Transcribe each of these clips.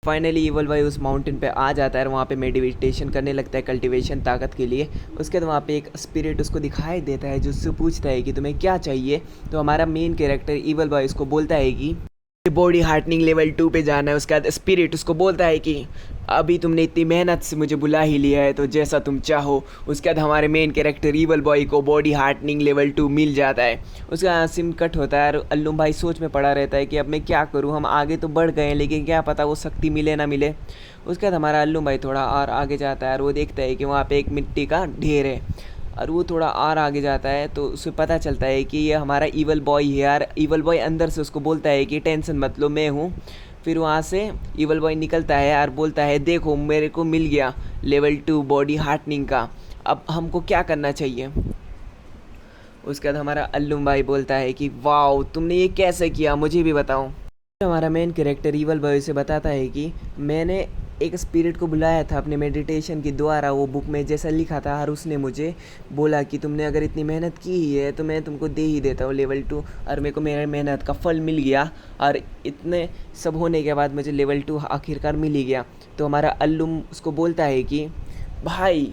Finally evil भाई उस mountain पे आ जाता है और वहाँ पे मेडिटेशन करने लगता है कल्टीवेशन ताकत के लिए। उसके बाद वहाँ पे एक स्पिरिट उसको दिखाई देता है जो उससे पूछता है कि तुम्हें क्या चाहिए। तो हमारा मेन कैरेक्टर ईवल भाई उसको बोलता है कि बॉडी हार्टनिंग लेवल 2 पे जाना है। उसके बाद स्पिरिट उसको बोलता है कि अभी तुमने इतनी मेहनत से मुझे बुला ही लिया है तो जैसा तुम चाहो। उसके बाद हमारे मेन कैरेक्टर ईवल बॉय को बॉडी हार्टनिंग लेवल 2 मिल जाता है। उसका बाद सिम कट होता है और अल्लुम भाई सोच में पड़ा रहता है कि अब मैं क्या करूँ, हम आगे तो बढ़ गए हैं लेकिन क्या पता वो शक्ति मिले ना मिले। उसके बाद हमारा अल्लुम भाई थोड़ा और आगे जाता है और वो देखता है कि वहाँ पे एक मिट्टी का ढेर है। और वो थोड़ा और आगे जाता है तो उसे पता चलता है कि ये हमारा ईवल बॉय है यार। ईवल बॉय अंदर से उसको बोलता है कि टेंशन मत लो, मैं हूँ। फिर वहाँ से ईवल बॉय निकलता है और बोलता है देखो मेरे को मिल गया लेवल 2 बॉडी हार्टनिंग का, अब हमको क्या करना चाहिए। उसके बाद हमारा अल्लुम भाई बोलता है कि वाओ तुमने ये कैसे किया, मुझे भी बताओ। हमारा मेन कैरेक्टर ईवल बॉय से बताता है कि मैंने एक स्पिरिट को बुलाया था अपने मेडिटेशन के द्वारा, वो बुक में जैसा लिखा था, और उसने मुझे बोला कि तुमने अगर इतनी मेहनत की ही है तो मैं तुमको दे ही देता हूँ लेवल 2। और मेरे को मेरे मेहनत का फल मिल गया और इतने सब होने के बाद मुझे लेवल 2 आखिरकार मिल ही गया। तो हमारा अल्लुम उसको बोलता है कि भाई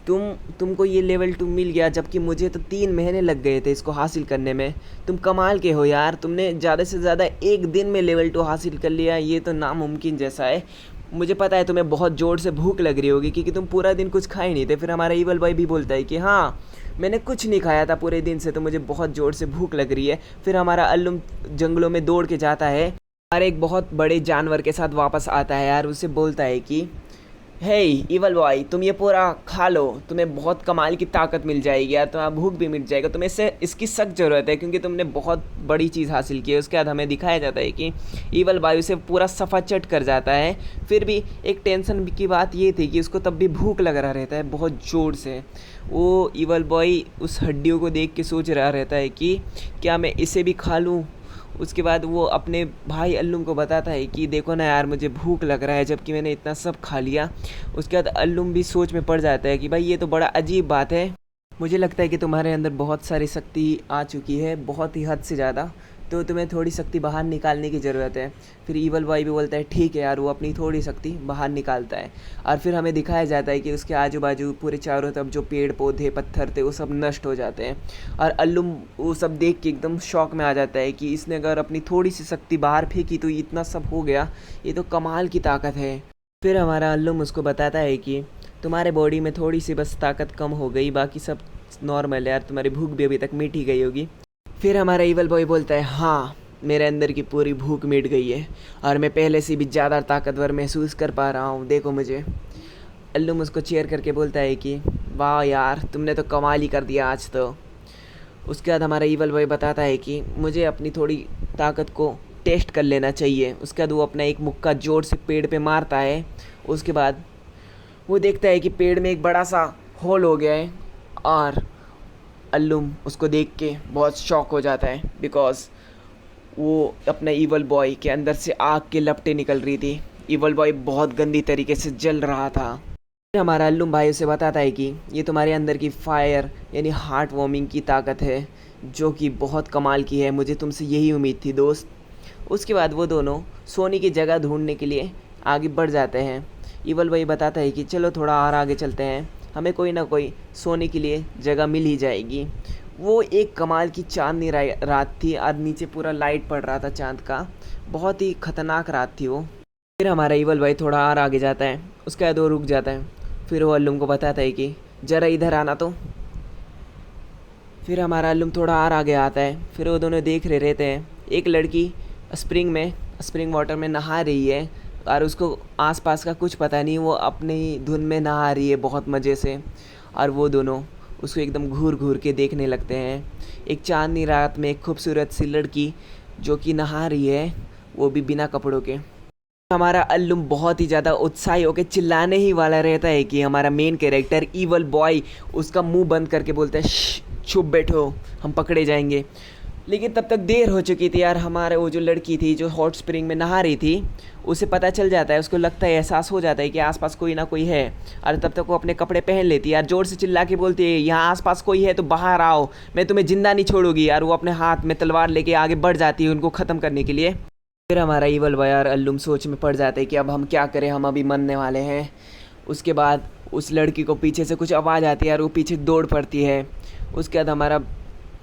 तुमको ये लेवल 2 मिल गया जबकि मुझे तो 3 महीने लग गए थे इसको हासिल करने में। तुम कमाल के हो यार, तुमने ज़्यादा से ज़्यादा एक दिन में लेवल 2 हासिल कर लिया, ये तो नामुमकिन जैसा है। मुझे पता है तुम्हें बहुत ज़ोर से भूख लग रही होगी क्योंकि तुम पूरा दिन कुछ खाए नहीं थे। फिर हमारा ईवल बॉय भी बोलता है कि हाँ मैंने कुछ नहीं खाया था पूरे दिन से, तो मुझे बहुत ज़ोर से भूख लग रही है। फिर हमारा अल्लुम जंगलों में दौड़ के जाता है और एक बहुत बड़े जानवर के साथ वापस आता है यार। उसे बोलता है कि हे इवल बॉय तुम ये पूरा खा लो, तुम्हें बहुत कमाल की ताकत मिल जाएगी यार, तुम्हारा भूख भी मिट जाएगा, तुम्हें इससे इसकी सख्त ज़रूरत है क्योंकि तुमने बहुत बड़ी चीज़ हासिल की है। उसके बाद हमें दिखाया जाता है कि ईवल बॉय उसे पूरा सफ़ा चट कर जाता है। फिर भी एक टेंशन की बात ये थी कि उसको तब भी भूख लग रहा रहता है बहुत ज़ोर से। वो ईवल बॉय उस हड्डियों को देख के सोच रहा रहता है कि क्या मैं इसे भी खा लूँ। उसके बाद वो अपने भाई अल्लुम को बताता है कि देखो ना यार मुझे भूख लग रहा है जबकि मैंने इतना सब खा लिया। उसके बाद अल्लुम भी सोच में पड़ जाता है कि भाई ये तो बड़ा अजीब बात है, मुझे लगता है कि तुम्हारे अंदर बहुत सारी शक्ति आ चुकी है, बहुत ही हद से ज़्यादा, तो तुम्हें थोड़ी शक्ति बाहर निकालने की ज़रूरत है। फिर ईवल बॉय भी बोलता है ठीक है यार, वो अपनी थोड़ी शक्ति बाहर निकालता है। और फिर हमें दिखाया जाता है कि उसके आजू बाजू पूरे चारों तरफ जो पेड़ पौधे पत्थर थे वो सब नष्ट हो जाते हैं। और अल्लुम वो सब देख के एकदम शौक में आ जाता है कि इसने अगर अपनी थोड़ी सी शक्ति बाहर फेंकी तो इतना सब हो गया, ये तो कमाल की ताकत है। फिर हमारा अल्लुम उसको बताता है कि तुम्हारे बॉडी में थोड़ी सी बस ताकत कम हो गई, बाकी सब नॉर्मल है यार, तुम्हारी भूख भी अभी तक मिट ही गई होगी। फिर हमारा ईवल बॉय बोलता है हाँ मेरे अंदर की पूरी भूख मिट गई है और मैं पहले से भी ज़्यादा ताकतवर महसूस कर पा रहा हूँ, देखो मुझे। अल्लुम उसको चेयर करके बोलता है कि वाह यार तुमने तो कमाल ही कर दिया आज तो। उसके बाद हमारा ईवल बॉय बताता है कि मुझे अपनी थोड़ी ताकत को टेस्ट कर लेना चाहिए। उसके बाद वो अपना एक मुक्का जोर से पेड़ पे मारता है। उसके बाद वो देखता है कि पेड़ में एक बड़ा सा होल हो गया है और अल्लुम उसको देख के बहुत शॉक हो जाता है बिकॉज़ वो अपने ईवल बॉय के अंदर से आग की लपटें निकल रही थी। ईवल बॉय बहुत गंदी तरीके से जल रहा था। फिर हमारा अल्लुम भाई उसे बताता है कि ये तुम्हारे अंदर की फायर यानी हार्ट वार्मिंग की ताकत है जो कि बहुत कमाल की है, मुझे तुमसे यही उम्मीद थी दोस्त। उसके बाद वो दोनों सोने की जगह ढूंढने के लिए आगे बढ़ जाते हैं। ईवल बॉय बताता है कि चलो थोड़ा और आगे चलते हैं, हमें कोई ना कोई सोने के लिए जगह मिल ही जाएगी। वो एक कमाल की चांदनी रात थी और नीचे पूरा लाइट पड़ रहा था चांद का, बहुत ही ख़तरनाक रात थी वो। फिर हमारा ईवल भाई थोड़ा और आगे जाता है, उसके बाद वो रुक जाता है। फिर वो अल्लुम को बताता है कि ज़रा इधर आना तो। फिर हमारा अल्लुम थोड़ा और आगे आता है। फिर वो दोनों देख रहे रहते हैं एक लड़की स्प्रिंग वाटर में नहा रही है और उसको आसपास का कुछ पता नहीं, वो अपनी धुन में नहा रही है बहुत मज़े से। और वो दोनों उसको एकदम घूर घूर के देखने लगते हैं। एक चांदनी रात में एक खूबसूरत सी लड़की जो कि नहा रही है, वो भी बिना कपड़ों के। हमारा अल्लुम बहुत ही ज़्यादा उत्साही होकर चिल्लाने ही वाला रहता है कि हमारा मेन कैरेक्टर ईवल बॉय उसका मुंह बंद करके बोलता है चुप बैठो हम पकड़े जाएंगे। लेकिन तब तक देर हो चुकी थी यार। हमारे वो जो लड़की थी जो हॉट स्प्रिंग में नहा रही थी, उसे पता चल जाता है, उसको लगता है एहसास हो जाता है कि आसपास कोई ना कोई है। और तब तक वो अपने कपड़े पहन लेती है यार, ज़ोर से चिल्ला के बोलती है यहाँ आसपास कोई है तो बाहर आओ, मैं तुम्हें ज़िंदा नहीं छोड़ूंगी यार। वो अपने हाथ में तलवार लेके आगे बढ़ जाती है उनको ख़त्म करने के लिए। फिर हमारा ईवल बॉय और अल्लुम सोच में पड़ जाते हैं कि अब हम क्या करें, हम अभी मरने वाले हैं। उसके बाद उस लड़की को पीछे से कुछ आवाज़ आती है और वो पीछे दौड़ पड़ती है। उसके बाद हमारा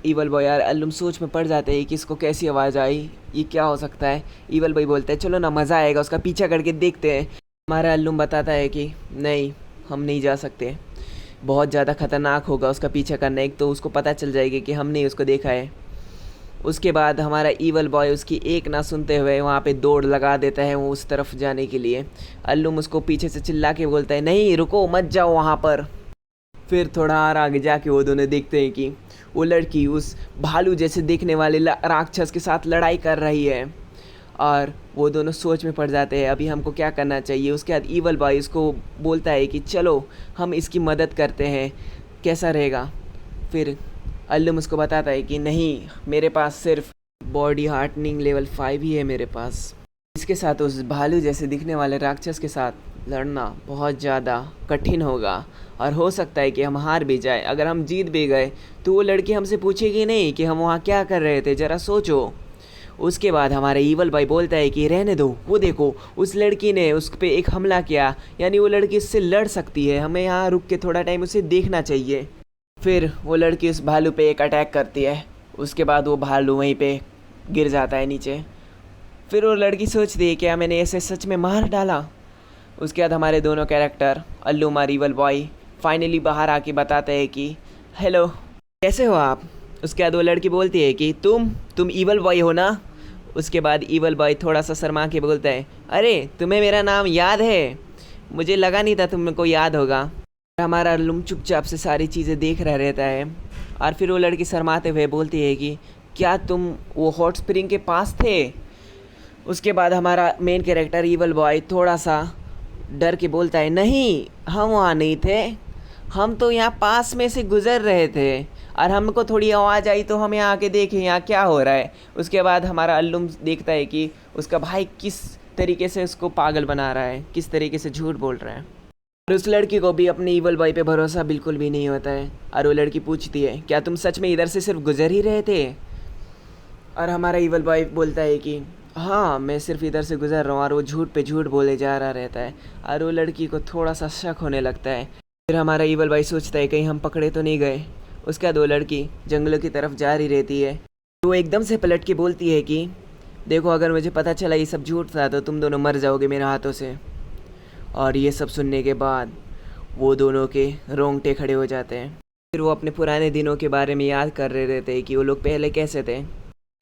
ईवल बॉय और अल्लुम सोच में पड़ जाते हैं कि इसको कैसी आवाज़ आई, ये क्या हो सकता है। ईवल बॉय बोलता है चलो ना, मज़ा आएगा, उसका पीछा करके देखते हैं। हमारा अल्लुम बताता है कि नहीं, हम नहीं जा सकते, बहुत ज़्यादा ख़तरनाक होगा उसका पीछा करना। एक तो उसको पता चल जाएगी कि हमने उसको देखा है। उसके बाद हमारा ईवल बॉय उसकी एक ना सुनते हुए वहाँ पे दौड़ लगा देता है वो उस तरफ जाने के लिए। अल्लुम उसको पीछे से चिल्ला के बोलता है नहीं रुको, मत जाओ वहाँ पर। फिर थोड़ा और आगे जाके वो दोनों देखते हैं कि वो लड़की उस भालू जैसे दिखने वाले राक्षस के साथ लड़ाई कर रही है। और वो दोनों सोच में पड़ जाते हैं अभी हमको क्या करना चाहिए। उसके बाद ईवल बॉय उसको बोलता है कि चलो हम इसकी मदद करते हैं, कैसा रहेगा। फिर अल्लुम उसको बताता है कि नहीं, मेरे पास सिर्फ बॉडी हार्टनिंग लेवल 5 ही है मेरे पास। इसके साथ उस भालू जैसे दिखने वाले राक्षस के साथ लड़ना बहुत ज़्यादा कठिन होगा और हो सकता है कि हम हार भी जाए। अगर हम जीत भी गए तो वो लड़की हमसे पूछेगी नहीं कि हम वहाँ क्या कर रहे थे, ज़रा सोचो। उसके बाद हमारा ईवल भाई बोलता है कि रहने दो, वो देखो उस लड़की ने उस पर एक हमला किया, यानी वो लड़की उससे लड़ सकती है, हमें यहाँ रुक के थोड़ा टाइम उसे देखना चाहिए। फिर वो लड़की उस भालू पे एक अटैक करती है। उसके बाद वो भालू वहीं पे गिर जाता है नीचे। फिर वो लड़की सोचती है क्या मैंने ऐसे सच में मार डाला। उसके बाद हमारे दोनों कैरेक्टर अल्लुम और ईवल बॉय फाइनली बाहर आके बताते हैं कि हेलो, कैसे हो आप। उसके बाद वो लड़की बोलती है कि तुम ईवल बॉय हो ना। उसके बाद ईवल बॉय थोड़ा सा शर्मा के बोलता है अरे तुम्हें मेरा नाम याद है, मुझे लगा नहीं था तुमको याद होगा। हमारा अल्लुम चुपचाप से सारी चीज़ें देख रहा रहता है। और फिर वो लड़की शर्माते हुए बोलती है कि क्या तुम वो हॉट स्प्रिंग के पास थे। उसके बाद हमारा मेन कैरेक्टर ईवल बॉय थोड़ा सा डर के बोलता है नहीं, हम वहाँ नहीं थे, हम तो यहाँ पास में से गुज़र रहे थे और हमको थोड़ी आवाज़ आई तो हम यहाँ आके देखें यहाँ क्या हो रहा है। उसके बाद हमारा अल्लुम देखता है कि उसका भाई किस तरीके से उसको पागल बना रहा है, किस तरीके से झूठ बोल रहा है। और उस लड़की को भी अपने ईवल बॉय पे भरोसा बिल्कुल भी नहीं होता है। और वो लड़की पूछती है क्या तुम सच में इधर से सिर्फ गुजर ही रहे थे। और हमारा ईवल बॉय बोलता है कि हाँ, मैं सिर्फ इधर से गुजर रहा हूँ। और वो झूठ पे झूठ बोले जा रहा रहता है और वो लड़की को थोड़ा सा शक होने लगता है। फिर हमारा ईवल बॉय सोचता है कहीं हम पकड़े तो नहीं गए। उसके बाद वो लड़की जंगलों की तरफ जा रही रहती है। वो एकदम से पलट के बोलती है कि देखो, अगर मुझे पता चला ये सब झूठ था तो तुम दोनों मर जाओगे मेरे हाथों से। और ये सब सुनने के बाद वो दोनों के रोंगटे खड़े हो जाते हैं। फिर वो अपने पुराने दिनों के बारे में याद कर रहे रहते हैं कि वो लोग पहले कैसे थे।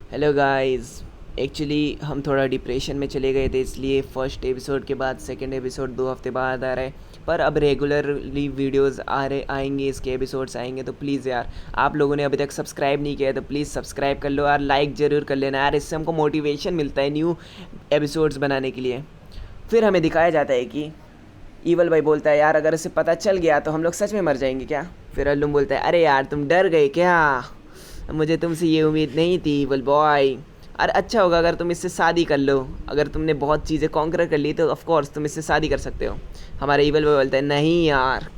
हेलो गाइस, एक्चुअली हम थोड़ा डिप्रेशन में चले गए थे, इसलिए फर्स्ट एपिसोड के बाद सेकंड एपिसोड 2 हफ्ते बाद आ रहा है। पर अब रेगुलरली वीडियोस आएंगे, इसके एपिसोड्स आएंगे। तो प्लीज़ यार, आप लोगों ने अभी तक सब्सक्राइब नहीं किया है तो प्लीज़ सब्सक्राइब कर लो और लाइक ज़रूर कर लेना यार, इससे हमको मोटिवेशन मिलता है न्यू एपिसोड्स बनाने के लिए। फिर हमें दिखाया जाता है कि ईवल भाई बोलता है यार, अगर इसे पता चल गया तो हम लोग सच में मर जाएंगे क्या। फिर अल्लुम बोलता है अरे यार, तुम डर गए क्या, मुझे तुमसे ये उम्मीद नहीं थी ईवल बॉय। और अच्छा होगा अगर तुम इससे शादी कर लो, अगर तुमने बहुत चीज़ें कॉन्कर कर ली तो ऑफ कोर्स तुम इससे शादी कर सकते हो। हमारा ईवल बॉय बोलता है नहीं यार,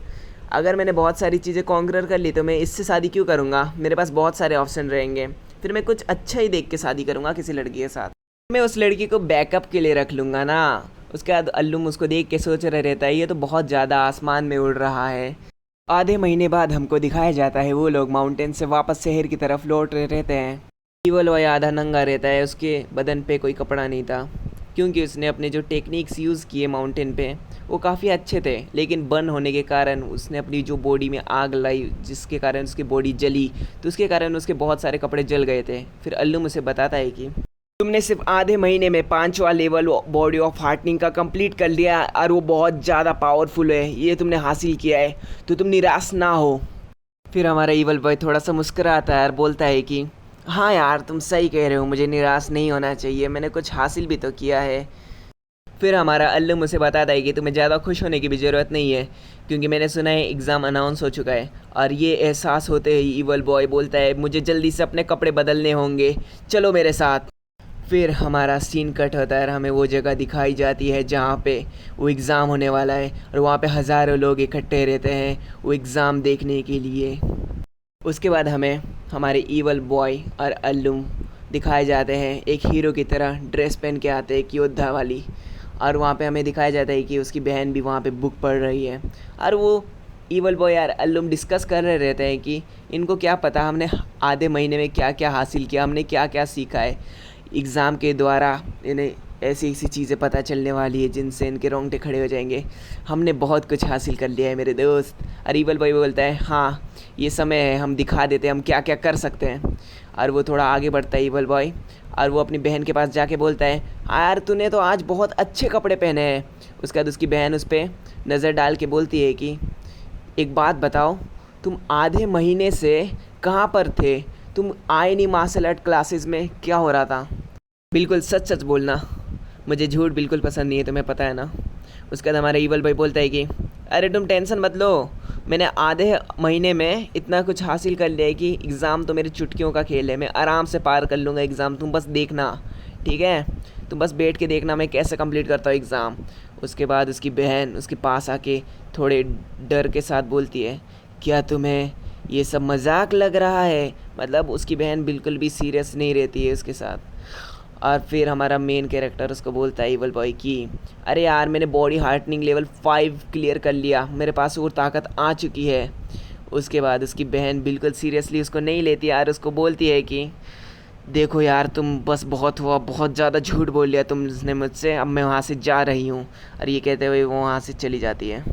अगर मैंने बहुत सारी चीज़ें कॉन्कर कर ली तो मैं इससे शादी क्यों करूँगा, मेरे पास बहुत सारे ऑप्शन रहेंगे। फिर मैं कुछ अच्छा ही देख के शादी करूँगा किसी लड़की के साथ, मैं उस लड़की को बैकअप के लिए रख लूँगा ना। उसके बाद अल्लुम उसको देख के सोच रहा रहता है ये तो बहुत ज़्यादा आसमान में उड़ रहा है। आधे महीने बाद हमको दिखाया जाता है वो लोग माउंटेन से वापस शहर की तरफ लौट रहे रहते हैं। ईवल बॉय आधा नंगा रहता है, उसके बदन पे कोई कपड़ा नहीं था क्योंकि उसने अपने जो टेक्निक्स यूज़ किए माउंटेन पे वो काफ़ी अच्छे थे, लेकिन बर्न होने के कारण उसने अपनी जो बॉडी में आग लाई जिसके कारण उसकी बॉडी जली, तो उसके कारण उसके बहुत सारे कपड़े जल गए थे। फिर अल्लुम उसे बताता है कि तुमने सिर्फ आधे महीने में 5वां लेवल बॉडी ऑफ हार्टनिंग का कंप्लीट कर लिया और वो बहुत ज़्यादा पावरफुल है, ये तुमने हासिल किया है, तो तुम निराश ना हो। फिर हमारा ईवल बॉय थोड़ा सा मुस्कुराता है और बोलता है कि हाँ यार, तुम सही कह रहे हो, मुझे निराश नहीं होना चाहिए, मैंने कुछ हासिल भी तो किया है। फिर हमारा अल्लुम उसे बताता है कि तुम्हें ज़्यादा खुश होने की भी ज़रूरत नहीं है क्योंकि मैंने सुना है एग्ज़ाम अनाउंस हो चुका है। और ये एहसास होते ही ईवल बॉय बोलता है मुझे जल्दी से अपने कपड़े बदलने होंगे, चलो मेरे साथ। फिर हमारा सीन कट होता है और हमें वो जगह दिखाई जाती है जहाँ पे वो एग्ज़ाम होने वाला है और वहाँ पे हज़ारों लोग इकट्ठे रहते हैं वो एग्ज़ाम देखने के लिए। उसके बाद हमें हमारे ईवल बॉय और अल्लुम दिखाए जाते हैं एक हीरो की तरह ड्रेस पहन के आते हैं एक योद्धा वाली। और वहाँ पे हमें दिखाया जाता है कि उसकी बहन भी वहाँ पे बुक पढ़ रही है। और वो ईवल बॉय यार अल्लुम डिस्कस कर रहे रहते हैं कि इनको क्या पता हमने आधे महीने में क्या क्या हासिल किया, हमने क्या क्या सीखा है। एग्ज़ाम के द्वारा इन्हें ऐसी ऐसी चीज़ें पता चलने वाली है जिनसे इनके रोंगटे खड़े हो जाएंगे। हमने बहुत कुछ हासिल कर लिया है मेरे दोस्त। और ईवल बॉय बोलता है हाँ ये समय है, हम दिखा देते हैं हम क्या क्या कर सकते हैं। और वो थोड़ा आगे बढ़ता है ईवल बॉय, और वो अपनी बहन के पास जाके बोलता है हाँ यार तूने तो आज बहुत अच्छे कपड़े पहने हैं। उसके बाद उसकी बहन उस पर नज़र डाल के बोलती है कि एक बात बताओ, तुम आधे महीने से कहाँ पर थे? तुम आए नहीं मार्शल आर्ट क्लासेस में, क्या हो रहा था? बिल्कुल सच सच बोलना, मुझे झूठ बिल्कुल पसंद नहीं है, तुम्हें पता है ना। उसके बाद हमारा ईवल भाई बोलता है कि अरे तुम टेंशन मत लो, मैंने आधे महीने में इतना कुछ हासिल कर लिया है कि एग्ज़ाम तो मेरी चुटकियों का खेल है, मैं आराम से पार कर लूँगा एग्ज़ाम, तुम बस देखना, ठीक है? तुम बस बैठ के देखना मैं कैसे कंप्लीट करता हूँ एग्ज़ाम। उसके बाद उसकी बहन उसके पास आके थोड़े डर के साथ बोलती है क्या तुम्हें ये सब मजाक लग रहा है? मतलब उसकी बहन बिल्कुल भी सीरियस नहीं रहती है उसके साथ। और फिर हमारा मेन कैरेक्टर उसको बोलता है ईवल बॉय की अरे यार मैंने बॉडी हार्टनिंग लेवल 5 क्लियर कर लिया, मेरे पास और ताकत आ चुकी है। उसके बाद उसकी बहन बिल्कुल सीरियसली उसको नहीं लेती यार, उसको बोलती है कि देखो यार तुम बस बहुत हुआ, बहुत ज़्यादा झूठ बोल लिया तुमने मुझसे, अब मैं वहाँ से जा रही हूँ। और ये कहते हुए वो वहाँ से चली जाती है।